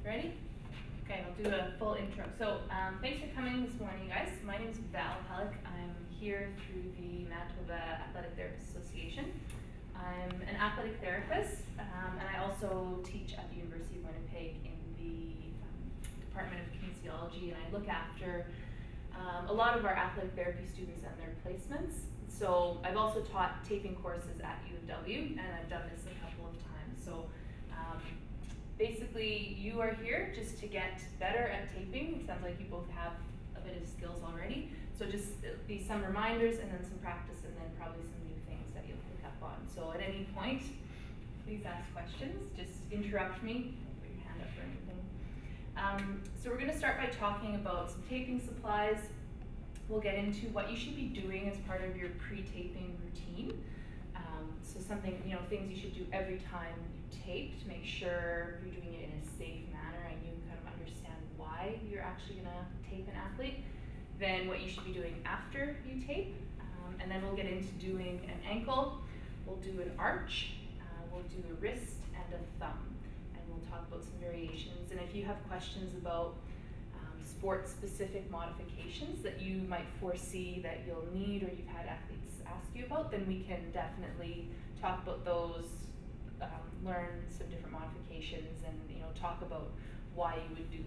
Ready? Okay, I'll do a full intro. So thanks for coming this morning, guys. My name is Val Pellick. I'm here through the Manitoba Athletic Therapists Association. I'm an athletic therapist, and I also teach at the University of Winnipeg in the Department of Kinesiology, and I look after a lot of our athletic therapy students and their placements. So I've also taught taping courses at UW, and I've done this a couple of times. So basically, you are here just to get better at taping. It sounds like you both have a bit of skills already. So just be some reminders and then some practice and then probably some new things that you'll pick up on. So at any point, please ask questions. Just interrupt me. Put your hand up or anything. So we're going to start by talking about some taping supplies. We'll get into what you should be doing as part of your pre-taping routine. So something, things you should do every time you tape to make sure you're doing it in a safe manner and you kind of understand why you're actually going to tape an athlete. Then what you should be doing after you tape. And then we'll get into doing an ankle. We'll do an arch. We'll do a wrist and a thumb. And we'll talk about some variations. And if you have questions about sport-specific modifications that you might foresee that you'll need or you've had athletes ask you about, then we can definitely talk about those, learn some different modifications, and talk about why you would do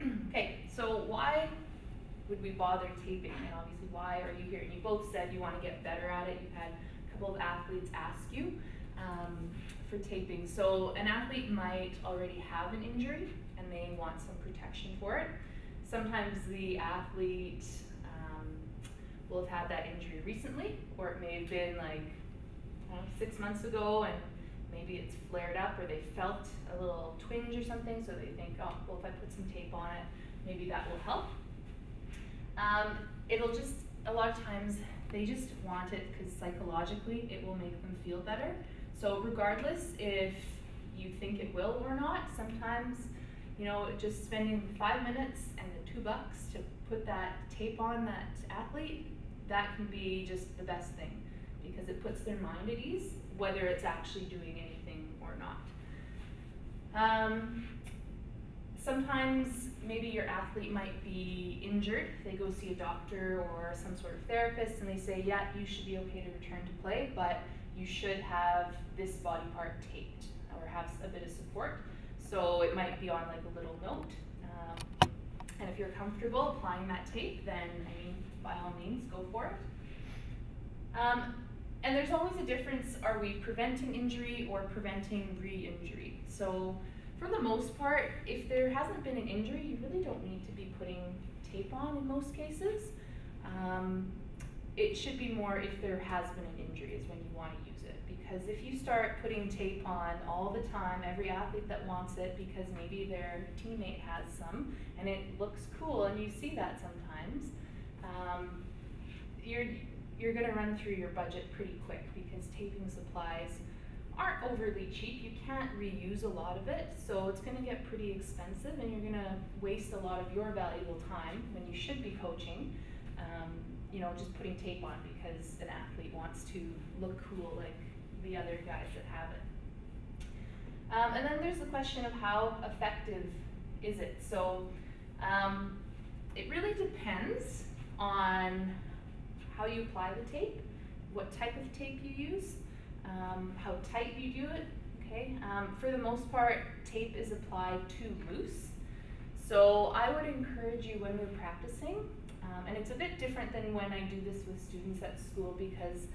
them. Okay, so why would we bother taping? And obviously, why are you here? And you both said you want to get better at it. You've had a couple of athletes ask you for taping. So an athlete might already have an injury and they want some protection for it. Sometimes the athlete will have had that injury recently, or it may have been like 6 months ago and maybe it's flared up, or they felt a little twinge or something, so they think, oh, well, if I put some tape on it, maybe that will help. It'll just, a lot of times, they just want it because psychologically it will make them feel better. So regardless if you think it will or not, sometimes, just spending 5 minutes and the $2 to put that tape on that athlete, that can be just the best thing because it puts their mind at ease, whether it's actually doing anything or not. Sometimes maybe your athlete might be injured. They go see a doctor or some sort of therapist and they say, yeah, you should be okay to return to play, but you should have this body part taped or have a bit of support. So it might be on like a little note. And if you're comfortable applying that tape, then by all means, go for it. And there's always a difference, are we preventing injury or preventing re-injury? So for the most part, if there hasn't been an injury, you really don't need to be putting tape on in most cases. It should be more if there has been an injury is when you want to use it. Because if you start putting tape on all the time, every athlete that wants it because maybe their teammate has some and it looks cool and you see that sometimes, you're going to run through your budget pretty quick because taping supplies aren't overly cheap. You can't reuse a lot of it, so it's going to get pretty expensive and you're going to waste a lot of your valuable time when you should be coaching, just putting tape on because an athlete wants to look cool like the other guys that have it. And then there's the question of how effective is it? So it really depends on how you apply the tape, what type of tape you use, how tight you do it, okay? For the most part, tape is applied too loose. So I would encourage you when we're practicing, and it's a bit different than when I do this with students at school because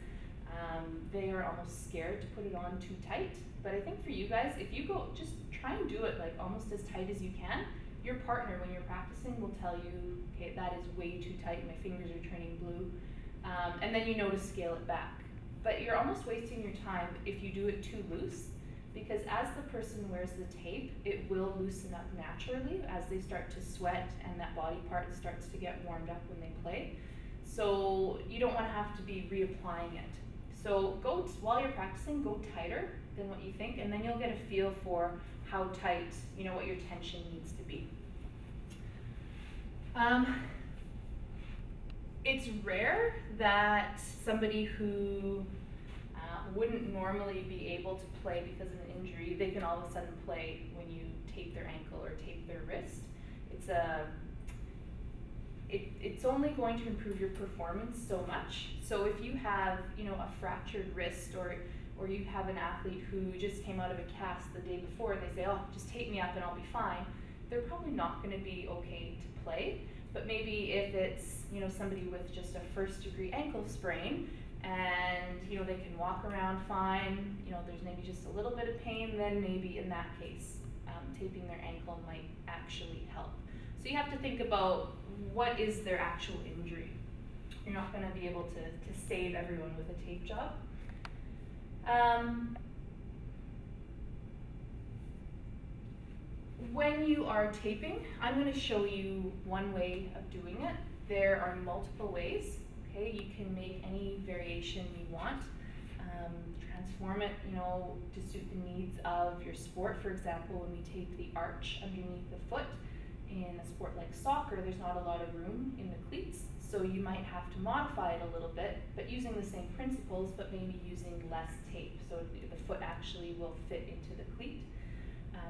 they are almost scared to put it on too tight. But I think for you guys, if you go, just try and do it like almost as tight as you can. Your partner, when you're practicing, will tell you, okay, that is way too tight, my fingers are turning blue. And then you know to scale it back. But you're almost wasting your time if you do it too loose, because as the person wears the tape, it will loosen up naturally as they start to sweat and that body part starts to get warmed up when they play. So you don't want to have to be reapplying it. So while you're practicing, go tighter than what you think, and then you'll get a feel for how tight, what your tension needs to be. It's rare that somebody who wouldn't normally be able to play because of an injury they can all of a sudden play when you tape their ankle or tape their wrist. It's only going to improve your performance so much. So if you have, you know, a fractured wrist, or you have an athlete who just came out of a cast the day before and they say, oh, just tape me up and I'll be fine, they're probably not going to be okay to play. But maybe if it's, you know, somebody with just a first-degree ankle sprain and, you know, they can walk around fine, you know, there's maybe just a little bit of pain, then maybe in that case, taping their ankle might actually help. So you have to think about what is their actual injury. You're not going to be able to save everyone with a tape job. When you are taping, I'm going to show you one way of doing it. There are multiple ways. Okay, you can make any variation you want. Transform it, you know, to suit the needs of your sport. For example, when we tape the arch underneath the foot, in a sport like soccer, there's not a lot of room in the cleats, so you might have to modify it a little bit, but using the same principles, but maybe using less tape, so the foot actually will fit into the cleat.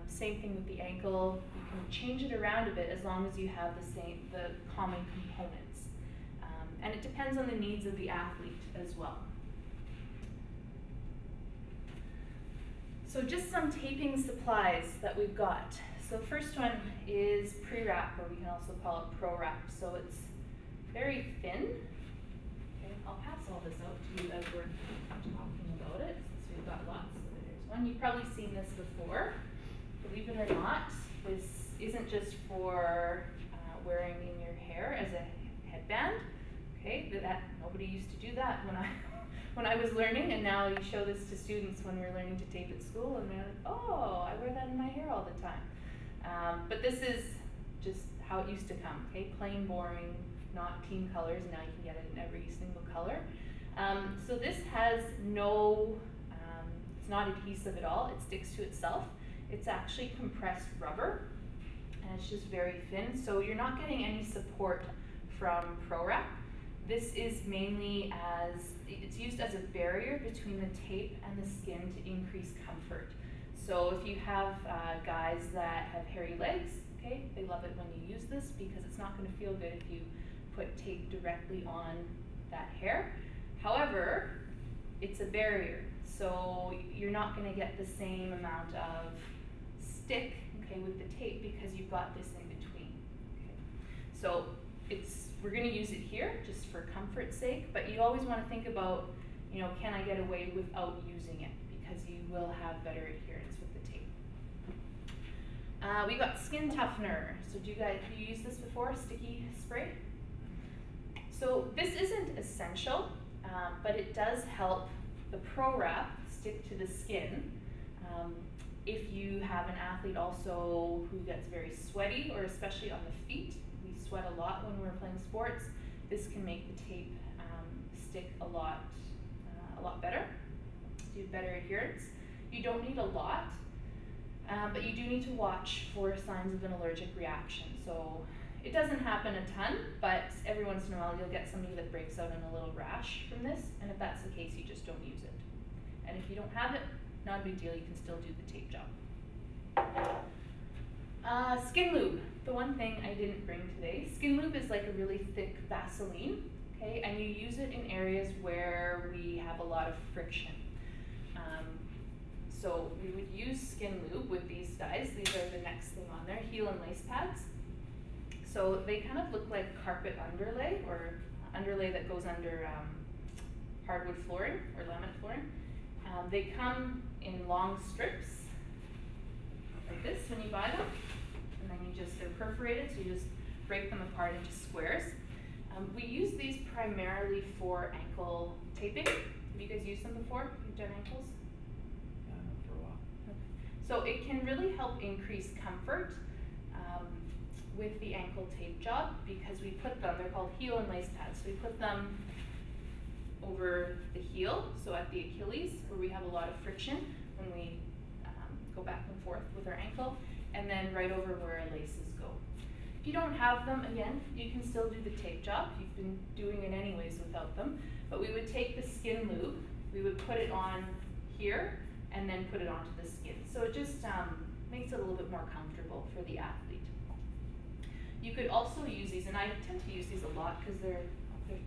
Same thing with the ankle. You can change it around a bit as long as you have the common components. And it depends on the needs of the athlete as well. So just some taping supplies that we've got. So the first one is pre-wrap, or we can also call it pro-wrap. So it's very thin. Okay, I'll pass all this out to you as we're talking about it, since we've got lots. So there's one. You've probably seen this before. Believe it or not, this isn't just for wearing in your hair as a headband. Okay, nobody used to do that when I was learning, and now you show this to students when we're learning to tape at school, and they're like, oh, I wear that in my hair all the time. But this is just how it used to come, okay? Plain, boring, not team colors. Now you can get it in every single color. So this has no, it's not adhesive at all. It sticks to itself. It's actually compressed rubber, and it's just very thin. So you're not getting any support from ProWrap. This is mainly it's used as a barrier between the tape and the skin to increase comfort. So if you have guys that have hairy legs, okay, they love it when you use this because it's not going to feel good if you put tape directly on that hair. However, it's a barrier, so you're not going to get the same amount of stick, okay, with the tape because you've got this in between. Okay. So we're going to use it here just for comfort's sake, but you always want to think about, you know, can I get away without using it, because you will have better adherence with the tape. We got skin toughener. So have you used this before, sticky spray? So this isn't essential, but it does help the ProWrap stick to the skin. If you have an athlete also who gets very sweaty, or especially on the feet, we sweat a lot when we're playing sports, this can make the tape stick a lot better, do better adherence. You don't need a lot, but you do need to watch for signs of an allergic reaction. So it doesn't happen a ton, but every once in a while you'll get somebody that breaks out in a little rash from this, and if that's the case, you just don't use it. And if you don't have it, not a big deal, you can still do the tape job. Skin lube, the one thing I didn't bring today. Skin lube is like a really thick Vaseline, okay, and you use it in areas where we have a lot of friction. So we would use skin lube with these guys. These are the next thing on there, heel and lace pads. So they kind of look like carpet underlay, or underlay that goes under hardwood flooring or laminate flooring. They come in long strips like this when you buy them, and then they're perforated, so you just break them apart into squares. We use these primarily for ankle taping. Have you guys used them before? You've done ankles? Yeah, for a while. Okay. So it can really help increase comfort with the ankle tape job, because we put them, they're called heel and lace pads, so we put them over the heel, so at the Achilles, where we have a lot of friction when we go back and forth with our ankle, and then right over where our laces go. If you don't have them, again, you can still do the tape job. You've been doing it anyways without them, but we would take the skin lube, we would put it on here, and then put it onto the skin. So it just makes it a little bit more comfortable for the athlete. You could also use these, and I tend to use these a lot because they're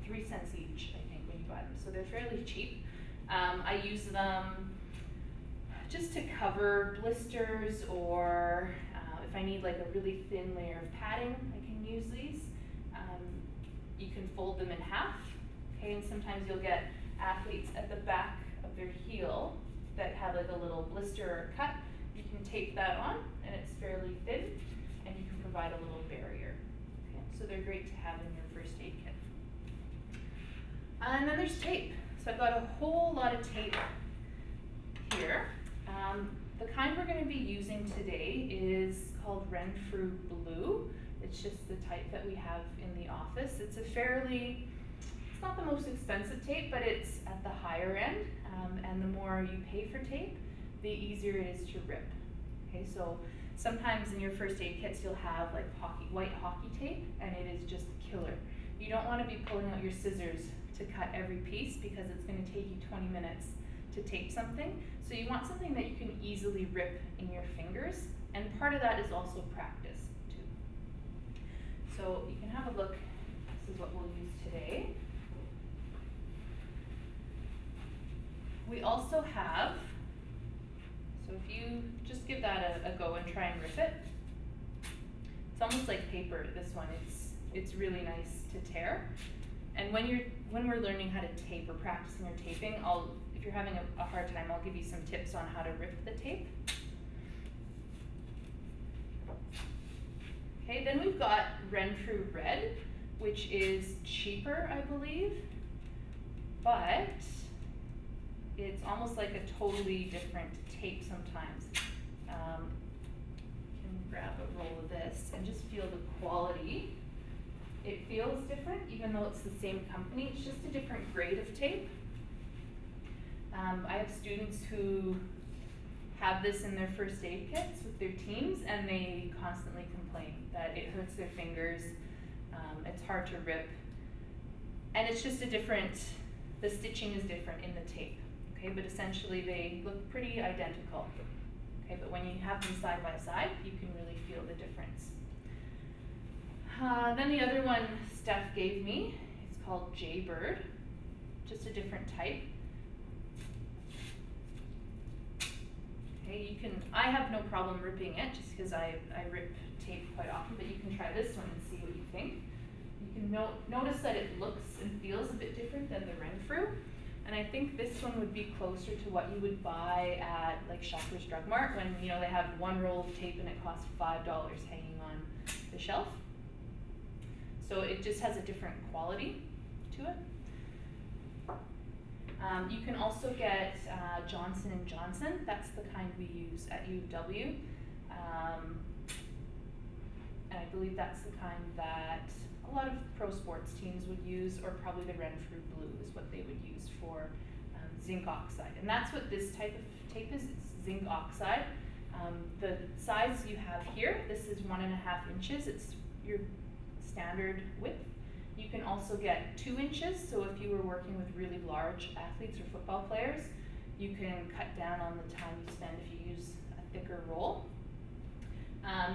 3 cents each, I think, when you buy them. So they're fairly cheap. I use them just to cover blisters, or if I need like a really thin layer of padding, I can use these. You can fold them in half, okay, and sometimes you'll get athletes at the back of their heel that have like a little blister or cut. You can tape that on, and it's fairly thin, and you can provide a little barrier. Okay, so they're great to have in your first aid kit. And then there's tape. So I've got a whole lot of tape here. The kind we're going to be using today is called Renfrew Blue. It's just the type that we have in the office. It's not the most expensive tape, but it's at the higher end. And the more you pay for tape, the easier it is to rip. Okay, so sometimes in your first aid kits you'll have like white hockey tape, and it is just killer. You don't want to be pulling out your scissors to cut every piece because it's going to take you 20 minutes to tape something. So you want something that you can easily rip in your fingers, and part of that is also practice too. So you can have a look. This is what we'll use today. We also have, so if you just give that a go and try and rip it, it's almost like paper, this one. It's really nice to tear. And when we're learning how to tape or practicing or taping, if you're having a hard time, I'll give you some tips on how to rip the tape. Okay, then we've got Renfrew Red, which is cheaper, I believe, but it's almost like a totally different tape sometimes. You can grab a roll of this and just feel the quality. It feels different, even though it's the same company. It's just a different grade of tape. I have students who have this in their first aid kits with their teams, and they constantly complain that it hurts their fingers, it's hard to rip, and it's just the stitching is different in the tape, okay, but essentially they look pretty identical, okay, but when you have them side by side, you can really feel the difference. Then the other one Steph gave me, it's called Jaybird, just a different type. Okay, I have no problem ripping it just because I rip tape quite often, but you can try this one and see what you think. You can notice that it looks and feels a bit different than the Renfrew, and I think this one would be closer to what you would buy at like Shoppers Drug Mart when they have one roll of tape and it costs $5 hanging on the shelf. So it just has a different quality to it. You can also get Johnson & Johnson. That's the kind we use at U of W. And I believe that's the kind that a lot of pro sports teams would use, or probably the Renfrew Blue is what they would use for zinc oxide. And that's what this type of tape is. It's zinc oxide. The size you have here, this is 1.5 inches. It's your standard width. You can also get 2 inches, so if you were working with really large athletes or football players, you can cut down on the time you spend if you use a thicker roll.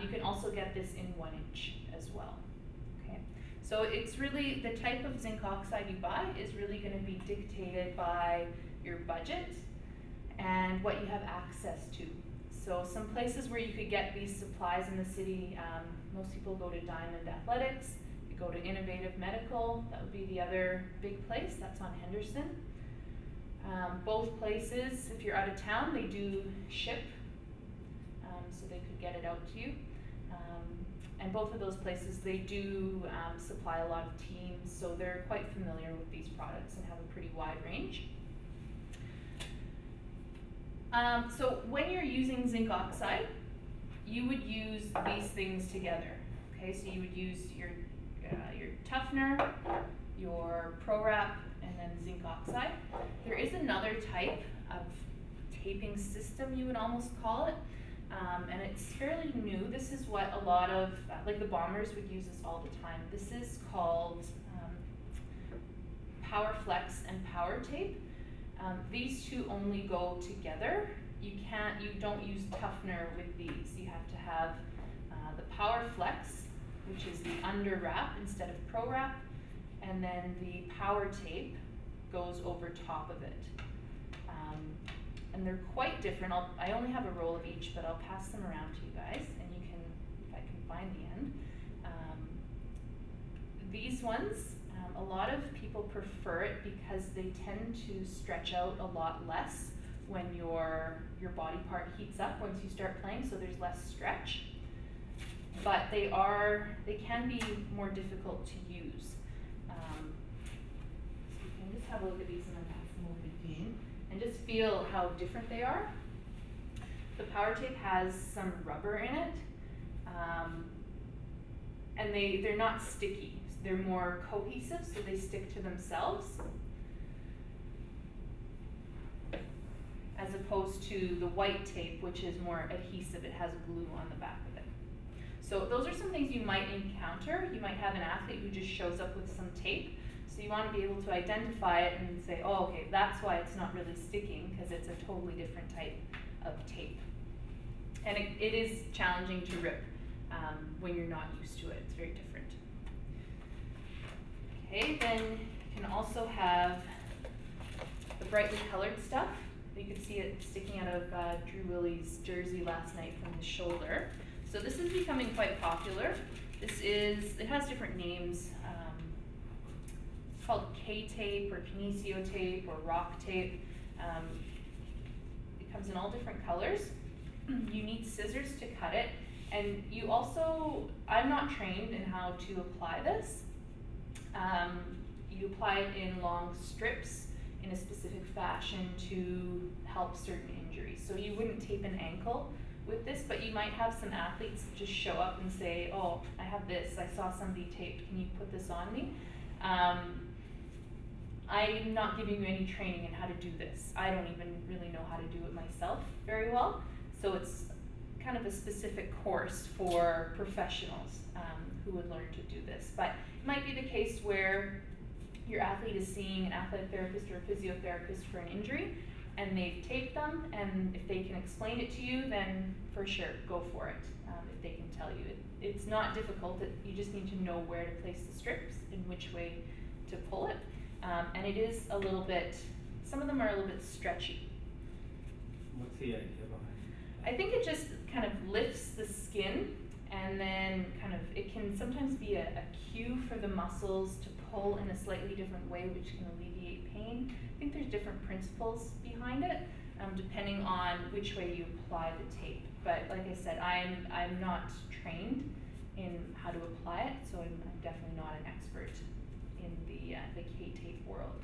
You can also get this in 1 inch as well. Okay, so it's really, the type of zinc oxide you buy is really going to be dictated by your budget and what you have access to. So some places where you could get these supplies in the city, most people go to Diamond Athletics, you go to Innovative Medical, that would be the other big place, that's on Henderson. Both places, if you're out of town, they do ship, so they could get it out to you. And both of those places, they do supply a lot of teams, so they're quite familiar with these products and have a pretty wide range. So when you're using zinc oxide, you would use these things together. Okay, so you would use your toughener, your Pro Wrap, and then zinc oxide. There is another type of taping system, you would almost call it, and it's fairly new. This is what a lot of, like the Bombers would use this all the time. This is called Power Flex and Power Tape. These two only go together. you don't use toughener with these. You have to have the Power Flex, which is the under wrap instead of pro wrap, and then the Power Tape goes over top of it. And they're quite different. I only have a roll of each, but I'll pass them around to you guys, and you can, if I can find the end. These ones, a lot of people prefer it because they tend to stretch out a lot less when your body part heats up once you start playing, so there's less stretch. But they can be more difficult to use. So you can just have a look at these and then pass them over to Dean and just feel how different they are. The Power Tape has some rubber in it, and they're not sticky. They're more cohesive, so they stick to themselves, as opposed to the white tape, which is more adhesive. It has glue on the back of it. So those are some things you might encounter. You might have an athlete who just shows up with some tape. So you want to be able to identify it and say, oh, okay, that's why it's not really sticking, because it's a totally different type of tape. And it is challenging to rip when you're not used to it. It's very different. Okay, then you can also have the brightly colored stuff. You could see it sticking out of Drew Willie's jersey last night from his shoulder. So this is becoming quite popular. It has different names. It's called K-tape or kinesio tape or rock tape. It comes in all different colors. You need scissors to cut it. And you also, I'm not trained in how to apply this. You apply it in long strips in a specific fashion to help certain injuries. So you wouldn't tape an ankle with this, but you might have some athletes just show up and say, oh, I have this, I saw somebody taped, can you put this on me? I'm not giving you any training in how to do this. I don't even really know how to do it myself very well. So it's kind of a specific course for professionals who would learn to do this. But it might be the case where your athlete is seeing an athletic therapist or a physiotherapist for an injury, and they've taped them, and if they can explain it to you, then for sure, go for it. If they can tell you. It's not difficult, you just need to know where to place the strips and which way to pull it. And it is a little bit, some of them are a little bit stretchy. What's the idea behind it? I think it just kind of lifts the skin, and then it can sometimes be a cue for the muscles to pull in a slightly different way, which can alleviate pain. I think there's different principles behind it, depending on which way you apply the tape. But like I said, I'm not trained in how to apply it, so I'm definitely not an expert in the K-tape world.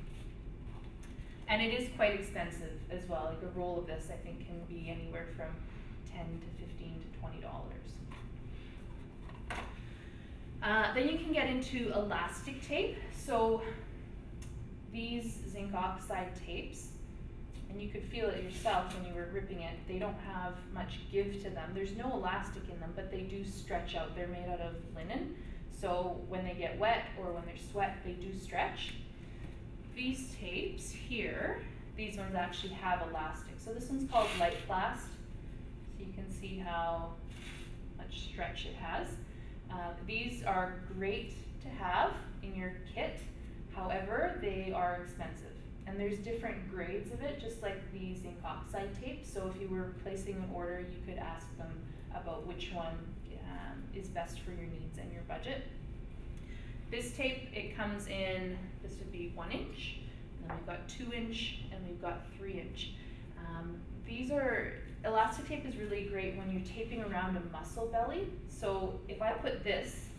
And it is quite expensive as well. Like a roll of this, I think, can be anywhere from $10 to $15 to $20. Then you can get into elastic tape. So these zinc oxide tapes, and you could feel it yourself when you were ripping it, they don't have much give to them. There's no elastic in them, but they do stretch out. They're made out of linen, so when they get wet or when they're sweat, they do stretch. These tapes here, these ones actually have elastic. So this one's called Light Plast, so you can see how much stretch it has. These are great to have in your kit, however, they are expensive. And there's different grades of it, just like the zinc oxide tape. So if you were placing an order, you could ask them about which one is best for your needs and your budget. This tape, it comes in, this would be 1 inch, and then we've got 2 inch, and we've got 3 inch. Elastic tape is really great when you're taping around a muscle belly. So if I put this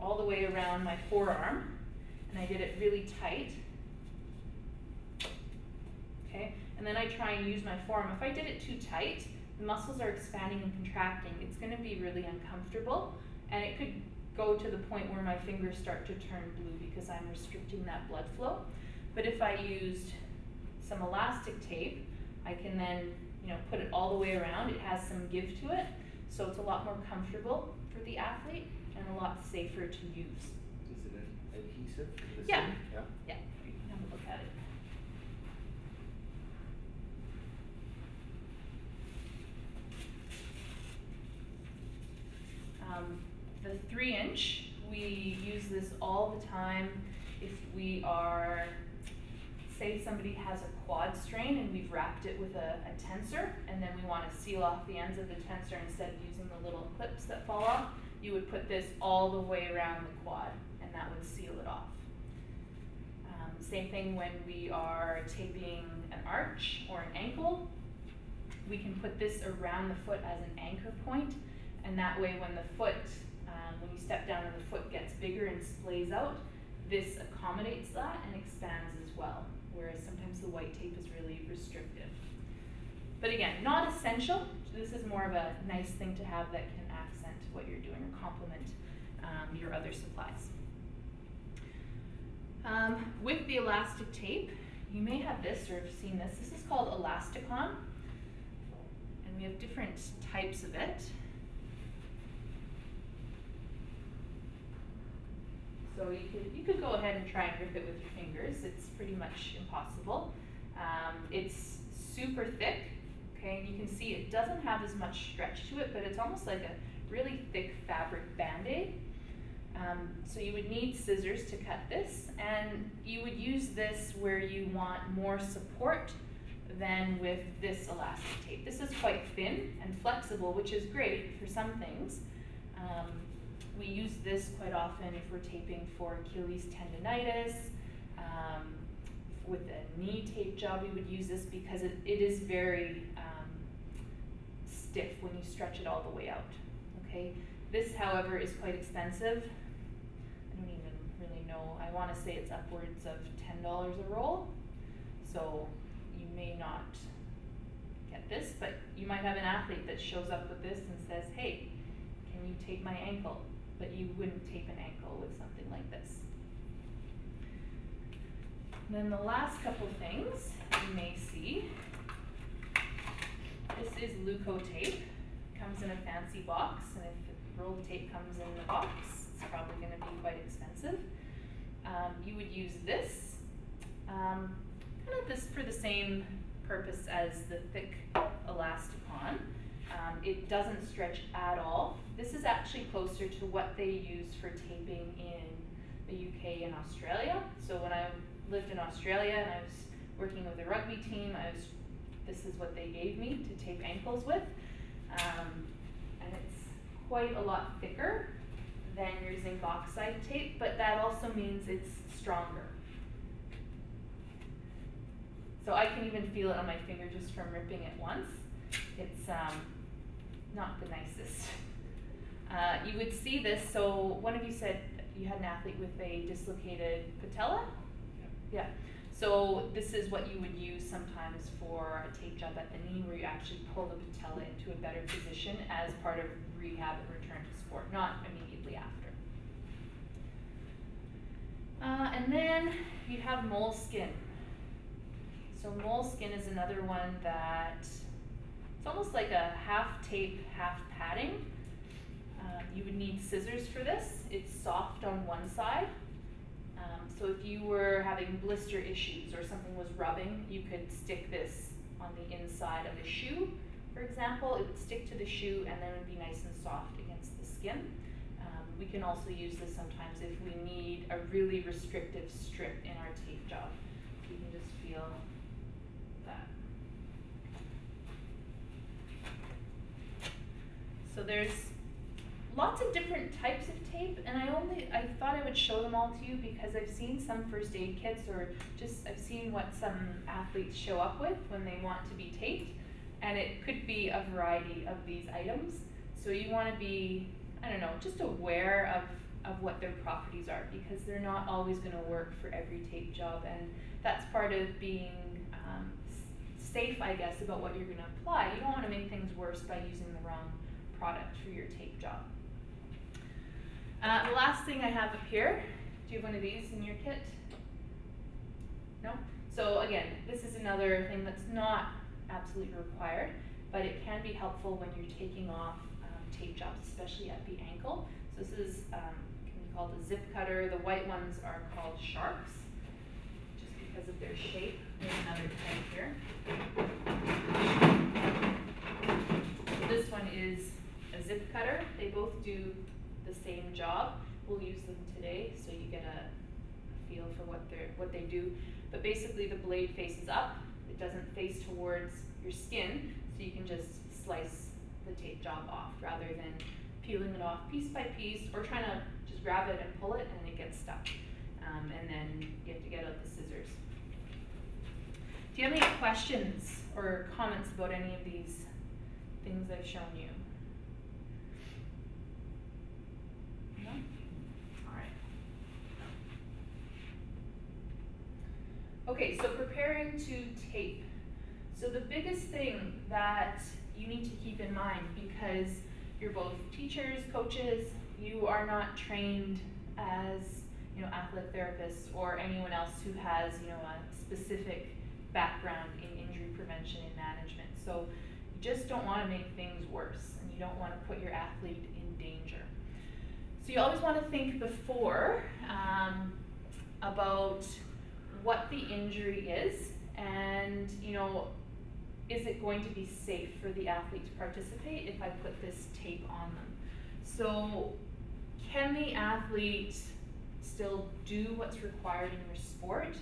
all the way around my forearm, and I did it really tight, okay, and then I try and use my forearm. If I did it too tight, the muscles are expanding and contracting. It's going to be really uncomfortable, and it could go to the point where my fingers start to turn blue because I'm restricting that blood flow. But if I used some elastic tape, I can then put it all the way around. It has some give to it, so it's a lot more comfortable for the athlete and a lot safer to use. Is it adhesive? Yeah. Yeah, you can have a look at it. The 3-inch, we use this all the time if we are, say somebody has a quad strain and we've wrapped it with a tensor, and then we want to seal off the ends of the tensor instead of using the little clips that fall off. You would put this all the way around the quad, and that would seal it off. Same thing when we are taping an arch or an ankle. We can put this around the foot as an anchor point, and that way when the foot, when you step down and the foot gets bigger and splays out, this accommodates that and expands as well, whereas sometimes the white tape is really restrictive. But again, not essential. This is more of a nice thing to have that can accent what you're doing or complement your other supplies. With the elastic tape, you may have this or have seen this. This is called Elasticon, and we have different types of it. So you could go ahead and try and rip it with your fingers. It's pretty much impossible. It's super thick, okay? And you can see it doesn't have as much stretch to it, but it's almost like a really thick fabric Band-Aid. So you would need scissors to cut this, and you would use this where you want more support than with this elastic tape. This is quite thin and flexible, which is great for some things. We use this quite often if we're taping for Achilles tendonitis. With a knee tape job, we would use this because it is very stiff when you stretch it all the way out. Okay. This, however, is quite expensive. I don't even really know. I want to say it's upwards of $10 a roll. So you may not get this, but you might have an athlete that shows up with this and says, hey, can you tape my ankle? But you wouldn't tape an ankle with something like this. And then the last couple things you may see. This is Leuco tape. It comes in a fancy box, and if rolled tape comes in the box, it's probably going to be quite expensive. You would use this, kind of this for the same purpose as the thick Elasticon. It doesn't stretch at all. This is actually closer to what they use for taping in the UK and Australia. So when I lived in Australia and I was working with a rugby team, this is what they gave me to tape ankles with. And it's quite a lot thicker than your zinc oxide tape, but that also means it's stronger. So I can even feel it on my finger just from ripping it once. It's not the nicest. You would see this, so one of you said you had an athlete with a dislocated patella? Yeah. So this is what you would use sometimes for a tape job at the knee, where you actually pull the patella into a better position as part of rehab and return to sport, not immediately after. And then you have moleskin. So moleskin is another one that it's almost like a half tape, half padding. You would need scissors for this. It's soft on one side. So if you were having blister issues or something was rubbing, you could stick this on the inside of the shoe, for example. It would stick to the shoe and then it would be nice and soft against the skin. We can also use this sometimes if we need a really restrictive strip in our tape job. You can just feel that. So there's lots of different types of tape, and I thought I would show them all to you because I've seen some first aid kits, or just I've seen what some athletes show up with when they want to be taped, and it could be a variety of these items. So you want to be, I don't know, just aware of what their properties are, because they're not always going to work for every tape job, and that's part of being safe, I guess, about what you're going to apply. You don't want to make things worse by using the wrong product for your tape job. The last thing I have up here, do you have one of these in your kit? No? So again, this is another thing that's not absolutely required, but it can be helpful when you're taking off tape jobs, especially at the ankle. So this is can be called a zip cutter. The white ones are called sharks, just because of their shape. There's another type here. So this one is a zip cutter. They both do the same job. We'll use them today so you get a feel for what they do. But basically the blade faces up. It doesn't face towards your skin, so you can just slice the tape job off rather than peeling it off piece by piece or trying to just grab it and pull it and it gets stuck. And then you have to get out the scissors. Do you have any questions or comments about any of these things I've shown you? No? All right. Okay, so preparing to tape. So the biggest thing that you need to keep in mind, because you're both teachers, coaches, you are not trained as athletic therapists or anyone else who has a specific background in injury prevention and management. So you just don't want to make things worse, and you don't want to put your athlete in danger. So you always want to think before about what the injury is, and is it going to be safe for the athlete to participate if I put this tape on them? So can the athlete still do what's required in your sport,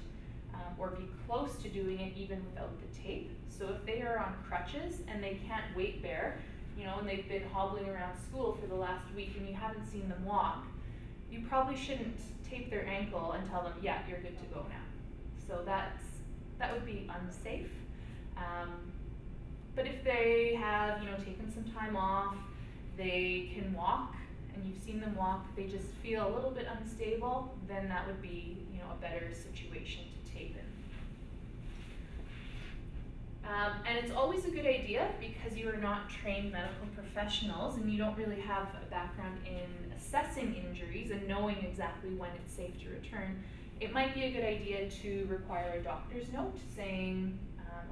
or be close to doing it even without the tape? So if they are on crutches and they can't weight bear, and they've been hobbling around school for the last week and you haven't seen them walk, you probably shouldn't tape their ankle and tell them, yeah, you're good to go now. So that would be unsafe. But if they have taken some time off, they can walk, and you've seen them walk, they just feel a little bit unstable, then that would be a better situation to tape in. And it's always a good idea, because you are not trained medical professionals and you don't really have a background in assessing injuries and knowing exactly when it's safe to return. It might be a good idea to require a doctor's note saying,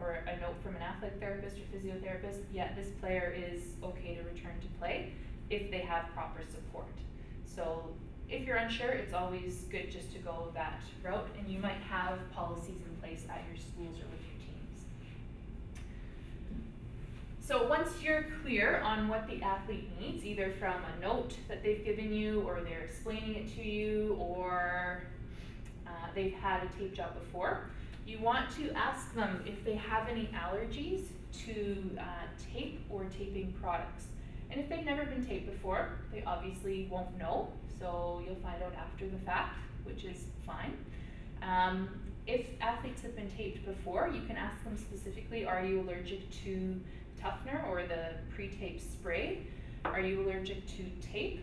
or a note from an athletic therapist or physiotherapist, yeah, this player is okay to return to play if they have proper support. So if you're unsure, it's always good just to go that route, and you might have policies in place at your schools or with your teams. So once you're clear on what the athlete needs, either from a note that they've given you, or they're explaining it to you, or they've had a tape job before, you want to ask them if they have any allergies to tape or taping products. And if they've never been taped before, they obviously won't know, so you'll find out after the fact, which is fine. If athletes have been taped before, you can ask them specifically, are you allergic to toughener or the pre-tape spray? Are you allergic to tape?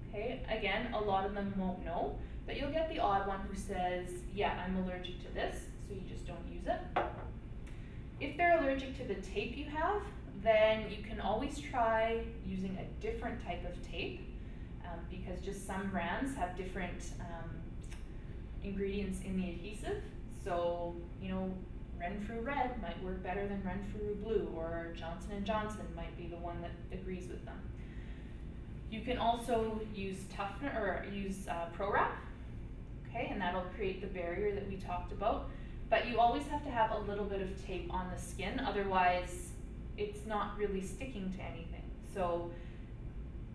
Okay, again, a lot of them won't know, but you'll get the odd one who says, yeah, I'm allergic to this, so you just don't use it. If they're allergic to the tape you have, then you can always try using a different type of tape, because just some brands have different ingredients in the adhesive. So, Renfrew Red might work better than Renfrew Blue, or Johnson & Johnson might be the one that agrees with them. You can also use toughener, or use Pro-Wrap, okay, and that'll create the barrier that we talked about. But you always have to have a little bit of tape on the skin, otherwise it's not really sticking to anything. So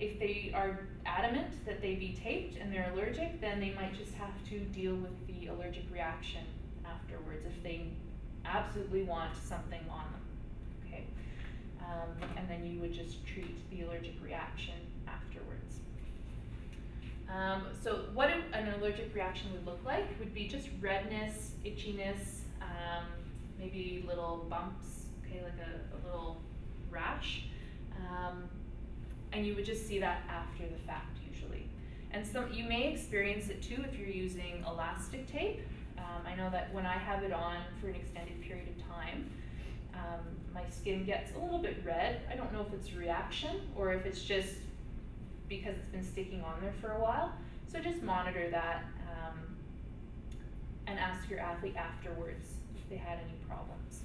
if they are adamant that they be taped and they're allergic, then they might just have to deal with the allergic reaction afterwards if they absolutely want something on them, okay? And then you would just treat the allergic reaction afterwards. So what an allergic reaction would look like would be just redness, itchiness, maybe little bumps, okay, like a little rash. And you would just see that after the fact usually. And you may experience it too if you're using elastic tape. I know that when I have it on for an extended period of time, my skin gets a little bit red. I don't know if it's a reaction or if it's just because it's been sticking on there for a while. So just monitor that and ask your athlete afterwards if they had any problems.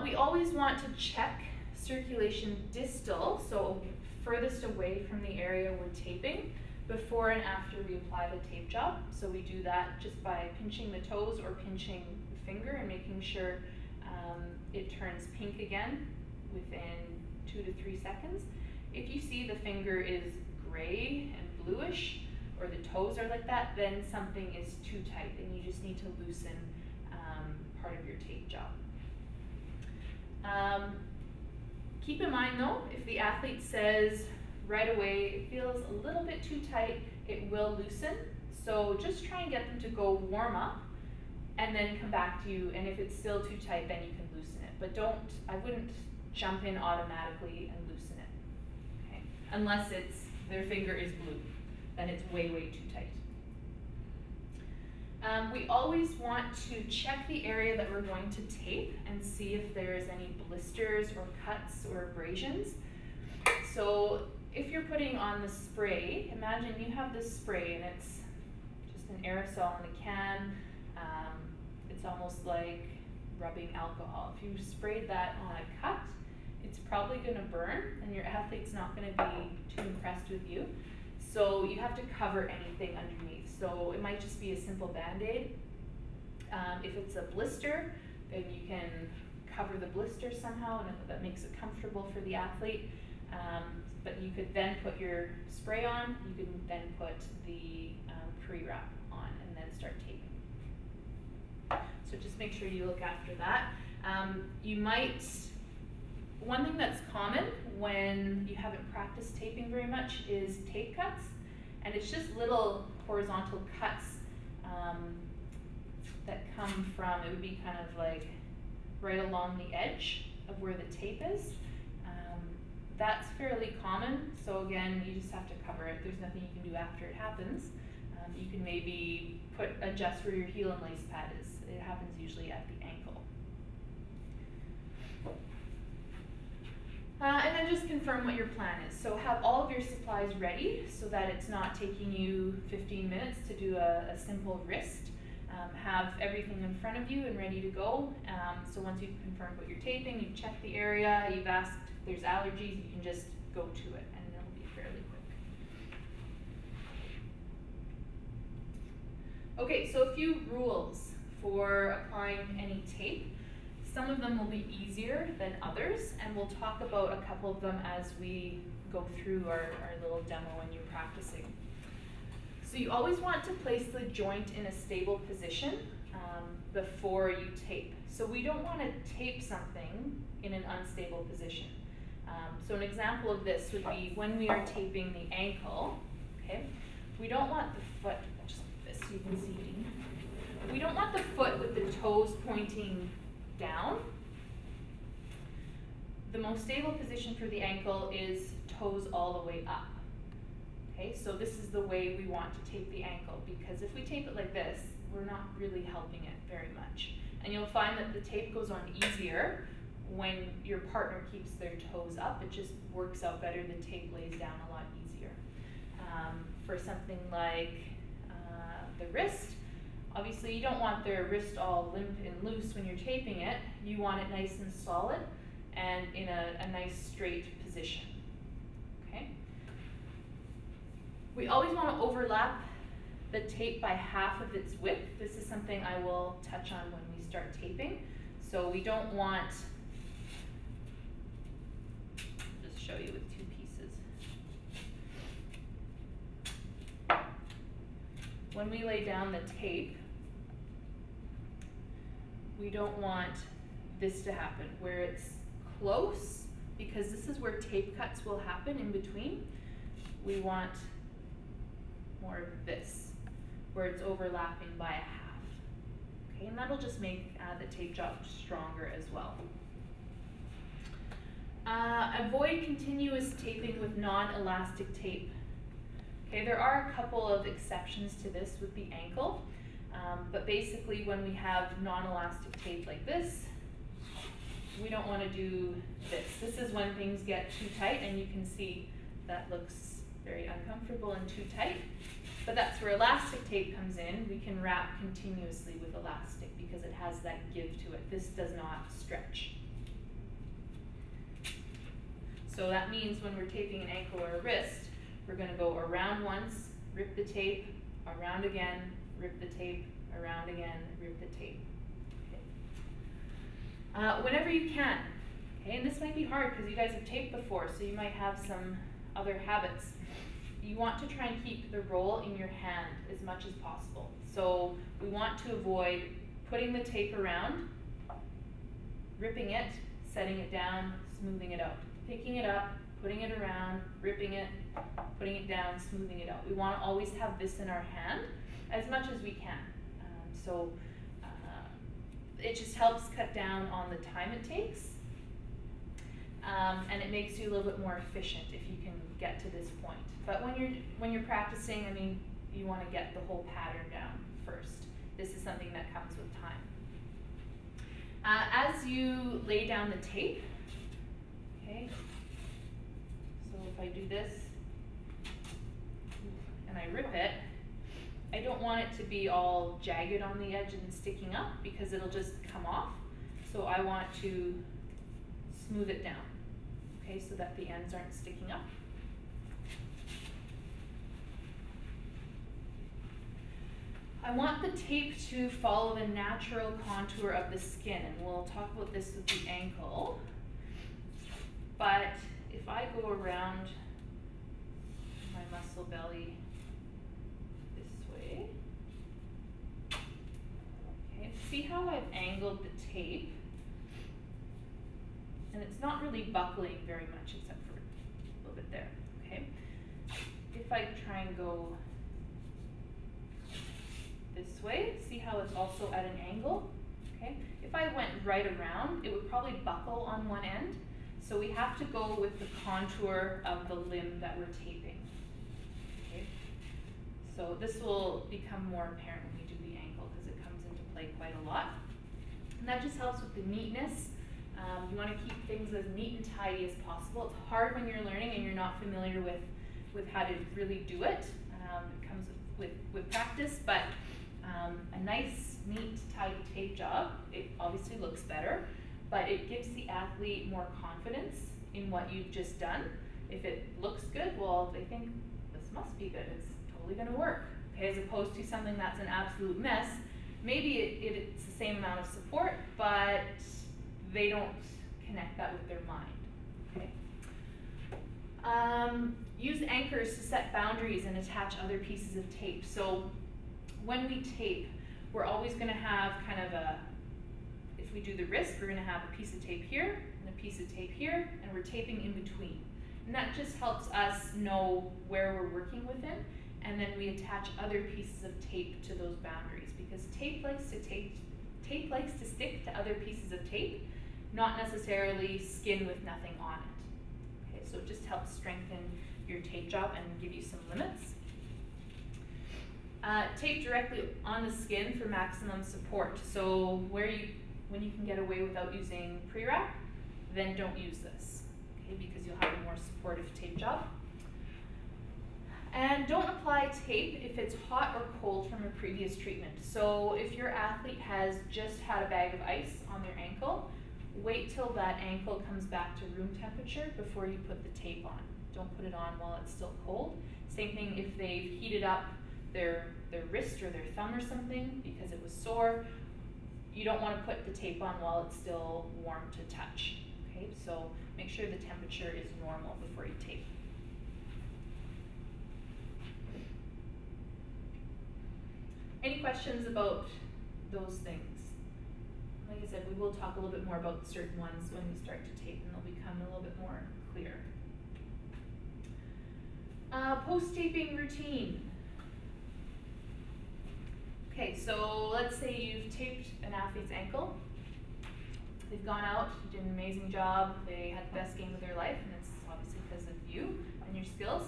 We always want to check circulation distal, so furthest away from the area we're taping, before and after we apply the tape job. So we do that just by pinching the toes or pinching the finger and making sure it turns pink again within 2 to 3 seconds. If you see the finger is gray and bluish, or the toes are like that, then something is too tight and you just need to loosen part of your tape job. Keep in mind though, if the athlete says right away it feels a little bit too tight, it will loosen. So just try and get them to go warm up and then come back to you, and if it's still too tight, then you can loosen it. But I wouldn't jump in automatically and loosen it, okay? Unless their finger is blue, then it's way, way too tight. We always want to check the area that we're going to tape and see if there's any blisters or cuts or abrasions. So if you're putting on the spray, imagine you have this spray and it's just an aerosol in a can. It's almost like rubbing alcohol. If you sprayed that on a cut, it's probably going to burn and your athlete's not going to be too impressed with you. So you have to cover anything underneath. So it might just be a simple Band-Aid. If it's a blister, then you can cover the blister somehow, and that makes it comfortable for the athlete. But you could then put your spray on, you can then put the pre-wrap on and then start taping. So just make sure you look after that. One thing that's common when you haven't practiced taping very much is tape cuts, and it's just little horizontal cuts that come from, it would be kind of like right along the edge of where the tape is. That's fairly common, so again, you just have to cover it. There's nothing you can do after it happens. You can maybe adjust where your heel and lace pad is. It happens usually at the ankle. And then just confirm what your plan is. So have all of your supplies ready so that it's not taking you 15 minutes to do a simple wrist. Have everything in front of you and ready to go. So once you've confirmed what you're taping, you've checked the area, you've asked if there's allergies, you can just go to it and it'll be fairly quick. Okay, so a few rules for applying any tape. Some of them will be easier than others, and we'll talk about a couple of them as we go through our little demo when you're practicing. So you always want to place the joint in a stable position before you tape. So we don't want to tape something in an unstable position. So an example of this would be when we are taping the ankle, okay? We don't want the foot, just like this so you can see. We don't want the foot with the toes pointing down. The most stable position for the ankle is toes all the way up. Okay, so this is the way we want to tape the ankle, because if we tape it like this, we're not really helping it very much. And you'll find that the tape goes on easier when your partner keeps their toes up. It just works out better. The tape lays down a lot easier. For something like the wrist, obviously you don't want their wrist all limp and loose when you're taping it. You want it nice and solid and in a nice straight position. Okay. We always want to overlap the tape by half of its width. This is something I will touch on when we start taping. So we don't want, I'll just show you with two pieces. When we lay down the tape, we don't want this to happen where it's close, because this is where tape cuts will happen in between. We want more of this, where it's overlapping by a half. Okay, and that'll just make the tape job stronger as well. Avoid continuous taping with non-elastic tape. Okay, there are a couple of exceptions to this with the ankle, but basically when we have non-elastic tape like this, we don't want to do this. This is when things get too tight, and you can see that looks very uncomfortable and too tight. But that's where elastic tape comes in. We can wrap continuously with elastic because it has that give to it. This does not stretch. So that means when we're taping an ankle or a wrist, we're going to go around once, rip the tape, around again, rip the tape, around again, rip the tape. Okay. Whenever you can, Okay, and this might be hard because you guys have taped before, so you might have some other habits. You want to try and keep the roll in your hand as much as possible. So we want to avoid putting the tape around, ripping it, setting it down, smoothing it out. Picking it up, putting it around, ripping it, putting it down, smoothing it out. We want to always have this in our hand as much as we can. It just helps cut down on the time it takes, and it makes you a little bit more efficient if you can get to this point. But when you're practicing, I mean, you want to get the whole pattern down first. This is something that comes with time. As you lay down the tape, okay, so if I do this and I rip it, I don't want it to be all jagged on the edge and sticking up because it'll just come off. So I want to smooth it down, okay, so that the ends aren't sticking up. I want the tape to follow the natural contour of the skin, and we'll talk about this with the ankle. But if I go around my muscle belly this way, okay, see how I've angled the tape? And it's not really buckling very much except for a little bit there, okay? If I try and go this way, see how it's also at an angle, okay? If I went right around, it would probably buckle on one end. So we have to go with the contour of the limb that we're taping, okay? So this will become more apparent when we do the ankle because it comes into play quite a lot. And that just helps with the neatness. You want to keep things as neat and tidy as possible. It's hard when you're learning and you're not familiar with how to really do it. It comes with practice, but a nice, neat, tidy tape job, it obviously looks better, but it gives the athlete more confidence in what you've just done. If it looks good, well, they think this must be good, it's totally going to work, okay, as opposed to something that's an absolute mess. Maybe it's the same amount of support, but they don't connect that with their mind, okay? Use anchors to set boundaries and attach other pieces of tape. So when we tape, we're always going to have kind of if we do the wrist, we're going to have a piece of tape here and a piece of tape here, and we're taping in between. And that just helps us know where we're working within, and then we attach other pieces of tape to those boundaries, because tape likes to stick to other pieces of tape, not necessarily skin with nothing on it. Okay, so it just helps strengthen your tape job and give you some limits. Tape directly on the skin for maximum support. So when you can get away without using pre-wrap, then don't use this, okay, because you'll have a more supportive tape job. And don't apply tape if it's hot or cold from a previous treatment. So if your athlete has just had a bag of ice on their ankle, wait till that ankle comes back to room temperature before you put the tape on. Don't put it on while it's still cold. Same thing if they've heated up their wrist or their thumb or something because it was sore. You don't want to put the tape on while it's still warm to touch. Okay, so make sure the temperature is normal before you tape. Any questions about those things? Like I said, we will talk a little bit more about certain ones when we start to tape, and they'll become a little bit more clear. Post-taping routine. Okay, so let's say you've taped an athlete's ankle. They've gone out, you did an amazing job, they had the best game of their life, and it's obviously because of you and your skills.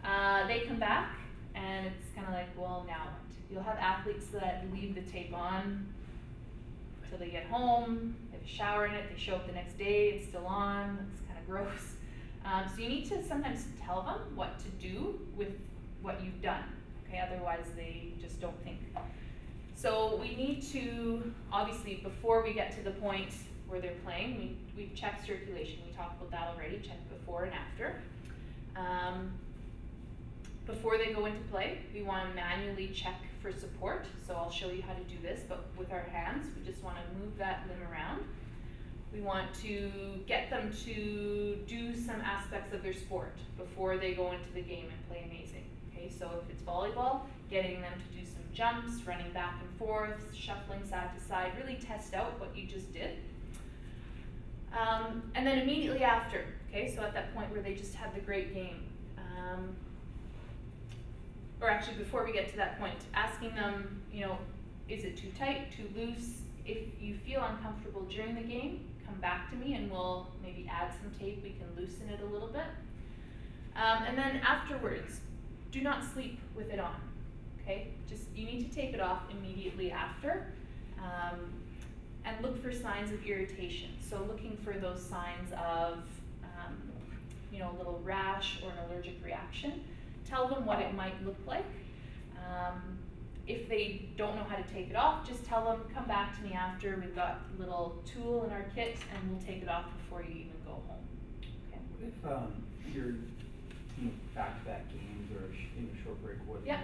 They come back, and it's kind of like, well, now what? You'll have athletes that leave the tape on until they get home, they have a shower in it, they show up the next day, it's still on, it's kind of gross. So you need to sometimes tell them what to do with what you've done, okay? Otherwise they just don't think. So we need to, obviously, before we get to the point where they're playing, we check circulation. We talked about that already, check before and after. Before they go into play, we want to manually check for support. So I'll show you how to do this, but with our hands, we just want to move that limb around. We want to get them to do some aspects of their sport before they go into the game and play amazing. Okay, so if it's volleyball, getting them to do some jumps, running back and forth, shuffling side to side, really test out what you just did. And then immediately after, okay, so at that point where they just had the great game, or actually before we get to that point, asking them, you know, is it too tight, too loose? If you feel uncomfortable during the game, come back to me and we'll maybe add some tape, we can loosen it a little bit. And then afterwards, do not sleep with it on, okay? Just, you need to take it off immediately after. And look for signs of irritation. So looking for those signs of, you know, a little rash or an allergic reaction. Tell them what it might look like. If they don't know how to take it off, just tell them, come back to me after. We've got a little tool in our kit and we'll take it off before you even go home. Okay. What if you're back-to-back games or in a short break, what do you...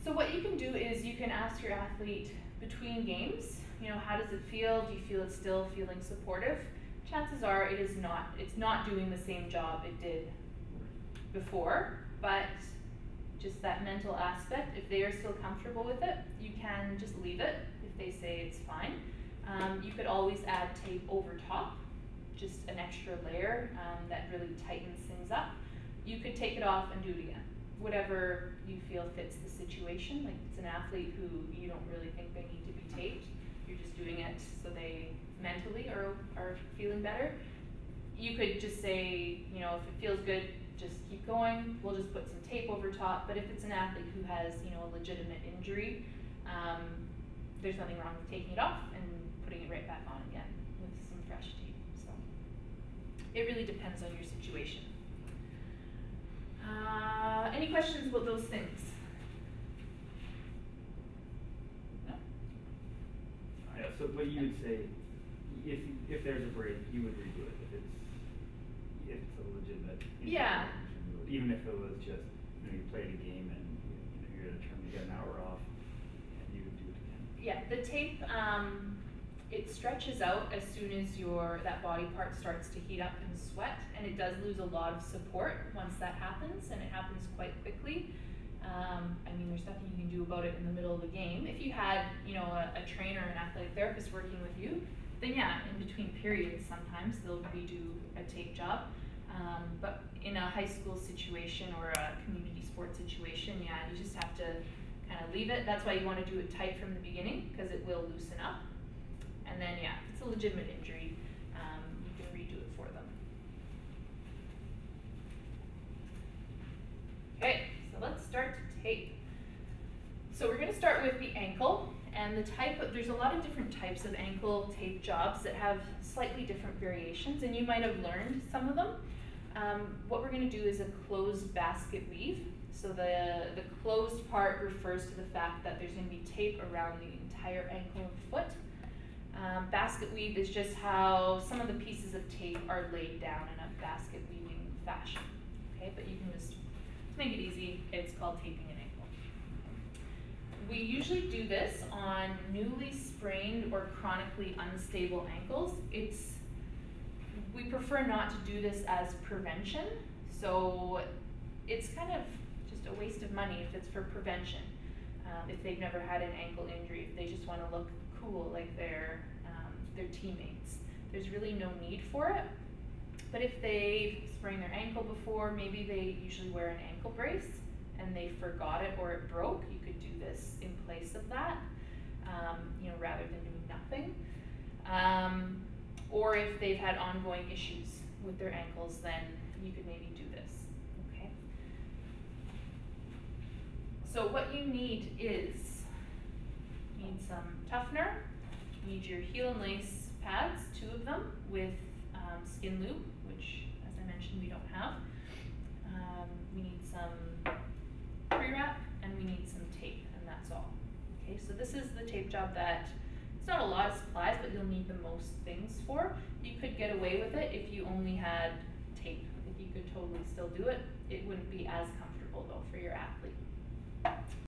So what you can do is you can ask your athlete between games, you know, how does it feel? Do you feel it's still feeling supportive? Chances are it is not. It's not doing the same job it did before, but just that mental aspect, if they are still comfortable with it, you can just leave it if they say it's fine. You could always add tape over top, just an extra layer that really tightens things up. You could take it off and do it again. Whatever you feel fits the situation. Like if it's an athlete who you don't really think they need to be taped, you're just doing it so they mentally are feeling better. You could just say, you know, if it feels good, just keep going. We'll just put some tape over top. But if it's an athlete who has, you know, a legitimate injury, there's nothing wrong with taking it off and putting it right back on again with some fresh tape. So it really depends on your situation. Any questions about those things? No? Yeah, so what you would say, if there's a break, you would redo it if it's a legitimate injury. Yeah. Even if it was just, you know, you played a game and you're determined to get an hour off, and you would do it again. Yeah, the tape, it stretches out as soon as that body part starts to heat up and sweat, and it does lose a lot of support once that happens, and it happens quite quickly. I mean, there's nothing you can do about it in the middle of a game. If you had, you know, a trainer, an athletic therapist working with you, then yeah, in between periods sometimes they'll redo a tape job. But in a high school situation or a community sports situation, yeah, you just have to kind of leave it. That's why you want to do it tight from the beginning, because it will loosen up. And then, yeah, if it's a legitimate injury, you can redo it for them. Okay, so let's start to tape. So we're going to start with the ankle, and there's a lot of different types of ankle tape jobs that have slightly different variations, and you might have learned some of them. What we're going to do is a closed basket weave. So the closed part refers to the fact that there's going to be tape around the entire ankle and foot. Basket weave is just how some of the pieces of tape are laid down in a basket weaving fashion. Okay, but you can just, to make it easy, it's called taping an ankle. We usually do this on newly sprained or chronically unstable ankles. We prefer not to do this as prevention, so it's kind of just a waste of money if it's for prevention. If they've never had an ankle injury, if they just want to look cool like their teammates. There's really no need for it. But if they've sprained their ankle before, maybe they usually wear an ankle brace and they forgot it or it broke, you could do this in place of that, you know, rather than doing nothing. Or if they've had ongoing issues with their ankles, then you could maybe do this, okay? So what you need is, you need some toughener, you need your heel and lace pads, 2 of them, with skin lube, which, as I mentioned, we don't have. We need some pre-wrap, and we need some tape, and that's all. Okay, so this is the tape job that, it's not a lot of supplies, but you'll need the most things for. You could get away with it if you only had tape. If you could totally still do it, it wouldn't be as comfortable though for your athlete.